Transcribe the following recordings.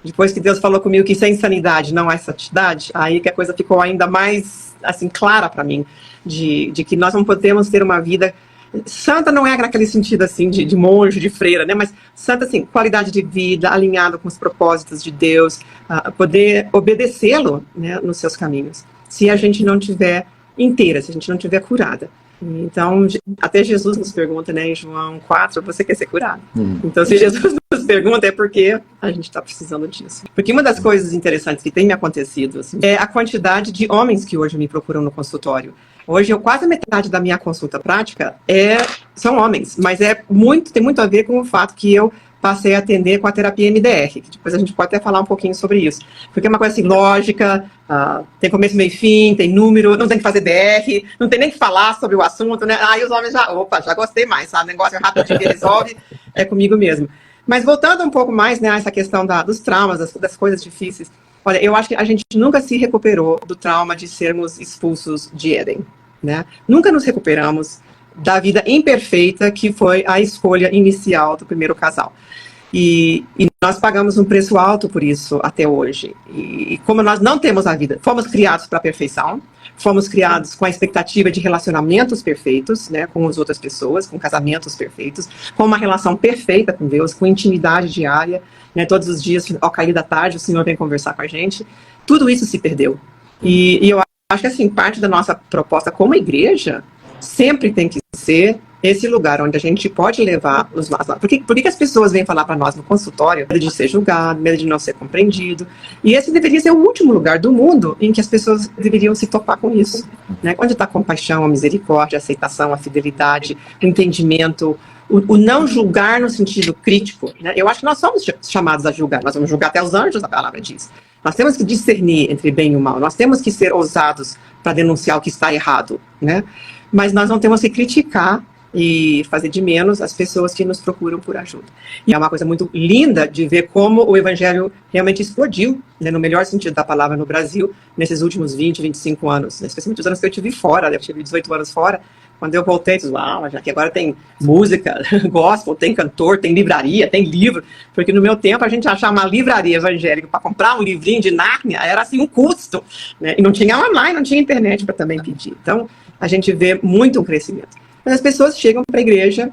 Depois que Deus falou comigo que isso é insanidade, não é santidade, aí que a coisa ficou ainda mais, assim, clara para mim, de que nós não podemos ter uma vida santa, não é naquele sentido, assim, de monge, de freira, né, mas santa, assim, qualidade de vida, alinhado com os propósitos de Deus, poder obedecê-lo, né, nos seus caminhos, se a gente não tiver inteira, se a gente não tiver curada. Então, até Jesus nos pergunta, né, em João 4, você quer ser curado? Então, se Jesus nos pergunta, é porque a gente está precisando disso. Porque uma das coisas interessantes que tem me acontecido, assim, é a quantidade de homens que hoje me procuram no consultório. Hoje, quase metade da minha consulta prática são homens, mas tem muito a ver com o fato que eu passei a atender com a terapia MDR, que depois a gente pode até falar um pouquinho sobre isso. Porque é uma coisa assim, lógica, tem começo, meio e fim, tem número, não tem que fazer DR, não tem nem que falar sobre o assunto, né? Aí os homens já gostei mais, sabe? O negócio é rápido de resolve, é comigo mesmo. Mas voltando um pouco mais, né, a essa questão dos traumas, das coisas difíceis, olha, eu acho que a gente nunca se recuperou do trauma de sermos expulsos de Éden, né? Nunca nos recuperamos da vida imperfeita que foi a escolha inicial do primeiro casal. E nós pagamos um preço alto por isso até hoje. E como nós não temos a vida, fomos criados para a perfeição, fomos criados com a expectativa de relacionamentos perfeitos, né, com as outras pessoas, com casamentos perfeitos, com uma relação perfeita com Deus, com intimidade diária, né, todos os dias, ao cair da tarde, o Senhor vem conversar com a gente. Tudo isso se perdeu. E eu acho que, assim, parte da nossa proposta como igreja sempre tem que ser esse lugar onde a gente pode levar os nossos... Por que as pessoas vêm falar para nós no consultório? Medo de ser julgado, medo de não ser compreendido. E esse deveria ser o último lugar do mundo em que as pessoas deveriam se topar com isso, né? Onde está a compaixão, a misericórdia, a aceitação, a fidelidade, o entendimento, o não julgar no sentido crítico, né? Eu acho que nós somos chamados a julgar. Nós vamos julgar até os anjos, a palavra diz. Nós temos que discernir entre bem e o mal. Nós temos que ser ousados para denunciar o que está errado, né? Mas nós não temos que criticar e fazer de menos as pessoas que nos procuram por ajuda. E é uma coisa muito linda de ver como o Evangelho realmente explodiu, né, no melhor sentido da palavra, no Brasil, nesses últimos 20, 25 anos, né, especialmente os anos que eu tive fora, eu tive 18 anos fora. Quando eu voltei, eu disse, uau, já que agora tem música, gospel, tem cantor, tem livraria, tem livro, porque no meu tempo a gente achar uma livraria evangélica para comprar um livrinho de Nárnia era assim um custo, né, e não tinha online, não tinha internet para também pedir. Então, a gente vê muito um crescimento. Mas as pessoas chegam para a igreja,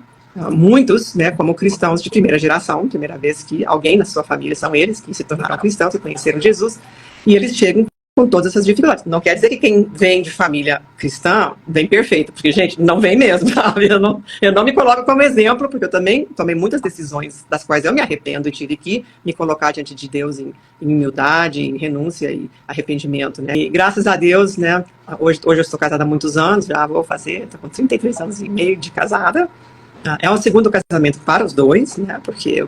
muitos, né, como cristãos de primeira geração, primeira vez que alguém na sua família são eles que se tornaram cristãos e conheceram Jesus, e eles chegam com todas essas dificuldades. Não quer dizer que quem vem de família cristã vem perfeito, porque, gente, não vem mesmo, sabe? Eu não me coloco como exemplo, porque eu também tomei muitas decisões das quais eu me arrependo e tive que me colocar diante de Deus em humildade, em renúncia e arrependimento, né? E graças a Deus, né, hoje eu estou casada há muitos anos, já vou fazer, estou com 33 anos e meio de casada. É um segundo casamento para os dois, né, porque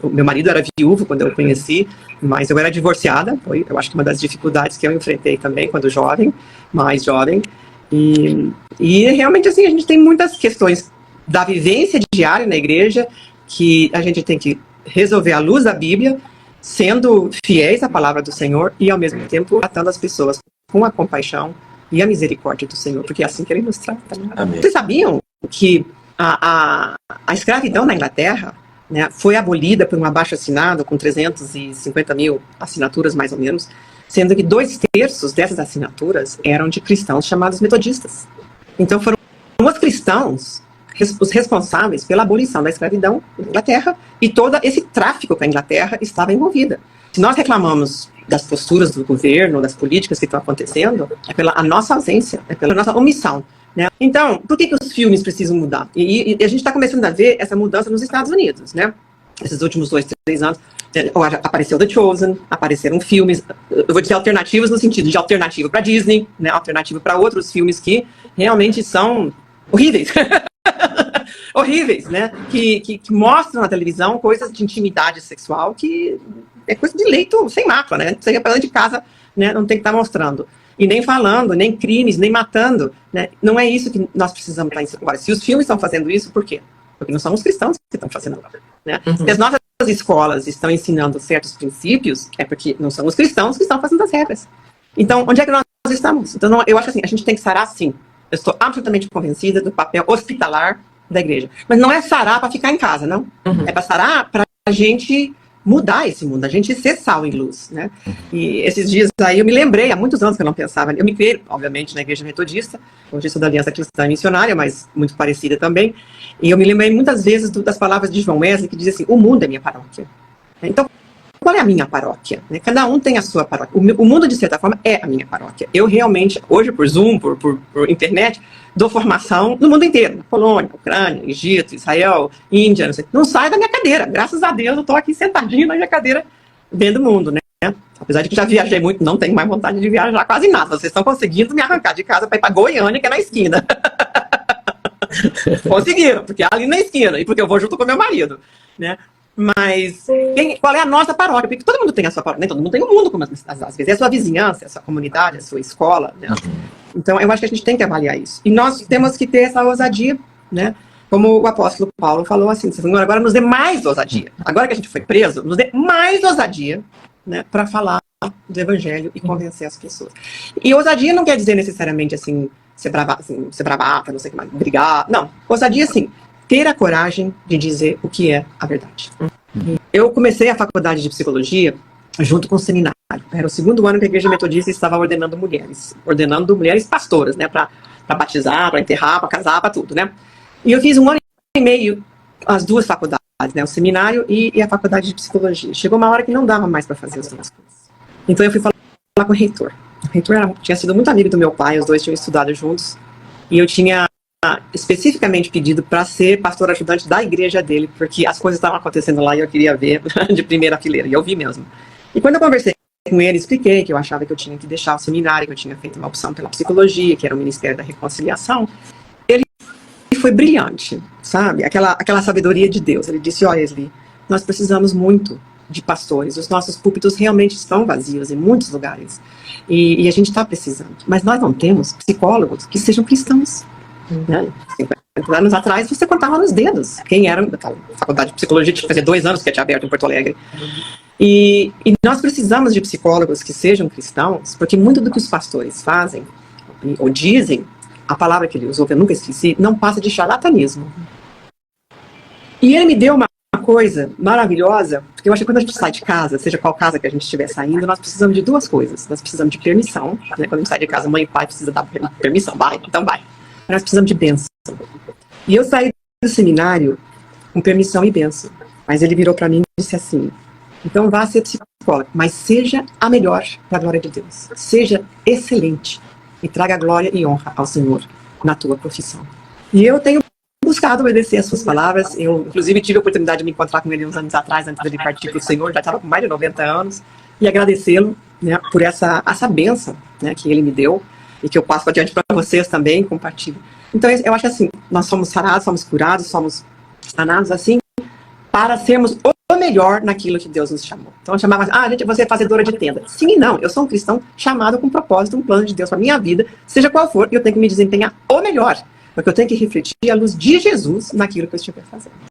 o meu marido era viúvo quando eu o conheci, mas eu era divorciada, foi, eu acho que uma das dificuldades que eu enfrentei também quando jovem, mais jovem, e realmente assim, a gente tem muitas questões da vivência diária na igreja que a gente tem que resolver à luz da Bíblia, sendo fiéis à palavra do Senhor e ao mesmo tempo tratando as pessoas com a compaixão e a misericórdia do Senhor, porque é assim que Ele nos trata. Né? Vocês sabiam que a escravidão na Inglaterra, né, foi abolida por um abaixo-assinado com 350 mil assinaturas, mais ou menos, sendo que 2/3 dessas assinaturas eram de cristãos chamados metodistas. Então foram os cristãos os responsáveis pela abolição da escravidão na Inglaterra e todo esse tráfico que a Inglaterra estava envolvida. Se nós reclamamos das posturas do governo, das políticas que estão acontecendo, é pela nossa ausência, é pela nossa omissão. Né? Então, por que os filmes precisam mudar? E a gente está começando a ver essa mudança nos Estados Unidos, né? Esses últimos 2, 3 anos, apareceu The Chosen, apareceram filmes, eu vou dizer alternativos no sentido de alternativa para Disney, né? Alternativa para outros filmes que realmente são horríveis. Horríveis, né? Que mostram na televisão coisas de intimidade sexual que é coisa de leito sem mácula, né? Você para dentro de casa, né? Não tem que estar mostrando. E nem falando, nem crimes, nem matando, né? Não é isso que nós precisamos estar ensinando. Agora, se os filmes estão fazendo isso, por quê? Porque não são os cristãos que estão fazendo, né? Se as nossas escolas estão ensinando certos princípios, é porque não são os cristãos que estão fazendo as regras. Então, onde é que nós estamos? Então, eu acho assim, a gente tem que sarar sim. Eu estou absolutamente convencida do papel hospitalar da igreja. Mas não é sarar para ficar em casa, não. É para sarar para a gente mudar esse mundo, a gente ser sal e luz, né? E esses dias aí eu me lembrei, há muitos anos que eu não pensava, eu me criei, obviamente, na igreja metodista, hoje eu sou da Aliança Cristã Missionária, mas muito parecida também, e eu me lembrei muitas vezes das palavras de João Wesley, que diz assim, o mundo é minha paróquia. Então, qual é a minha paróquia? Cada um tem a sua paróquia. O mundo, de certa forma, é a minha paróquia. Eu realmente, hoje por Zoom, por internet, dou formação no mundo inteiro. Na Polônia, Ucrânia, Egito, Israel, Índia, não saio da minha cadeira. Graças a Deus, eu estou aqui sentadinho na minha cadeira, vendo o mundo, né? Apesar de que já viajei muito, não tenho mais vontade de viajar quase nada. Vocês estão conseguindo me arrancar de casa para ir para Goiânia, que é na esquina. Conseguiram, porque é ali na esquina, e porque eu vou junto com meu marido, né? Mas qual é a nossa paróquia? Porque todo mundo tem a sua paróquia, nem todo mundo tem o mundo, como às vezes é a sua vizinhança, é a sua comunidade, a sua escola, né? Então eu acho que a gente tem que avaliar isso. E nós temos que ter essa ousadia, né? Como o apóstolo Paulo falou assim, Senhor, agora nos dê mais ousadia. Agora que a gente foi preso, nos dê mais ousadia, né, para falar do evangelho e convencer as pessoas. E ousadia não quer dizer necessariamente assim, ser bravata, não sei o que mais, brigar. Não, ousadia assim, ter a coragem de dizer o que é a verdade. Eu comecei a faculdade de psicologia junto com o seminário. Era o segundo ano que a igreja metodista estava ordenando mulheres pastoras, né, para batizar, para enterrar, para casar, para tudo, né. E eu fiz 1 ano e meio as duas faculdades, né, o seminário e a faculdade de psicologia. Chegou uma hora que não dava mais para fazer as duas coisas. Então eu fui falar com o reitor. O reitor tinha sido muito amigo do meu pai, os dois tinham estudado juntos, e eu tinha especificamente pedido para ser pastor ajudante da igreja dele, porque as coisas estavam acontecendo lá e eu queria ver de primeira fileira, e eu vi mesmo. E quando eu conversei com ele, expliquei que eu achava que eu tinha que deixar o seminário, que eu tinha feito uma opção pela psicologia, que era o Ministério da Reconciliação, ele foi brilhante, sabe? Aquela sabedoria de Deus. Ele disse, Wesley, nós precisamos muito de pastores, os nossos púlpitos realmente estão vazios em muitos lugares, e a gente está precisando, mas nós não temos psicólogos que sejam cristãos. Né? 50 anos atrás você contava nos dedos quem era da faculdade de psicologia, que fazia 2 anos que tinha aberto em Porto Alegre, e nós precisamos de psicólogos que sejam cristãos, porque muito do que os pastores fazem ou dizem, a palavra que ele usou, que eu nunca esqueci, não passa de charlatanismo. E ele me deu uma coisa maravilhosa, porque eu acho que quando a gente sai de casa, seja qual casa que a gente estiver saindo, nós precisamos de 2 coisas. Nós precisamos de permissão, né? Quando a gente sai de casa, mãe e pai precisam dar permissão, vai, então vai. Nós precisamos de bênção. E eu saí do seminário com permissão e bênção. Mas ele virou para mim e disse assim, então vá ser psicólogo, mas seja a melhor para a glória de Deus. Seja excelente e traga glória e honra ao Senhor na tua profissão. E eu tenho buscado obedecer as suas palavras. Eu, inclusive, tive a oportunidade de me encontrar com ele uns anos atrás, antes de ele partir para o Senhor, já estava com mais de 90 anos, e agradecê-lo, né, por essa bênção, né, que ele me deu, e que eu passo adiante para vocês também, compartilho. Então, eu acho que assim, nós somos sarados, somos curados, somos sanados assim, para sermos o melhor naquilo que Deus nos chamou. Então, eu chamava, gente, você é fazedora de tenda. Sim e não, eu sou um cristão chamado com um propósito, um plano de Deus para minha vida, seja qual for, e eu tenho que me desempenhar o melhor, porque eu tenho que refletir a luz de Jesus naquilo que eu estiver fazendo.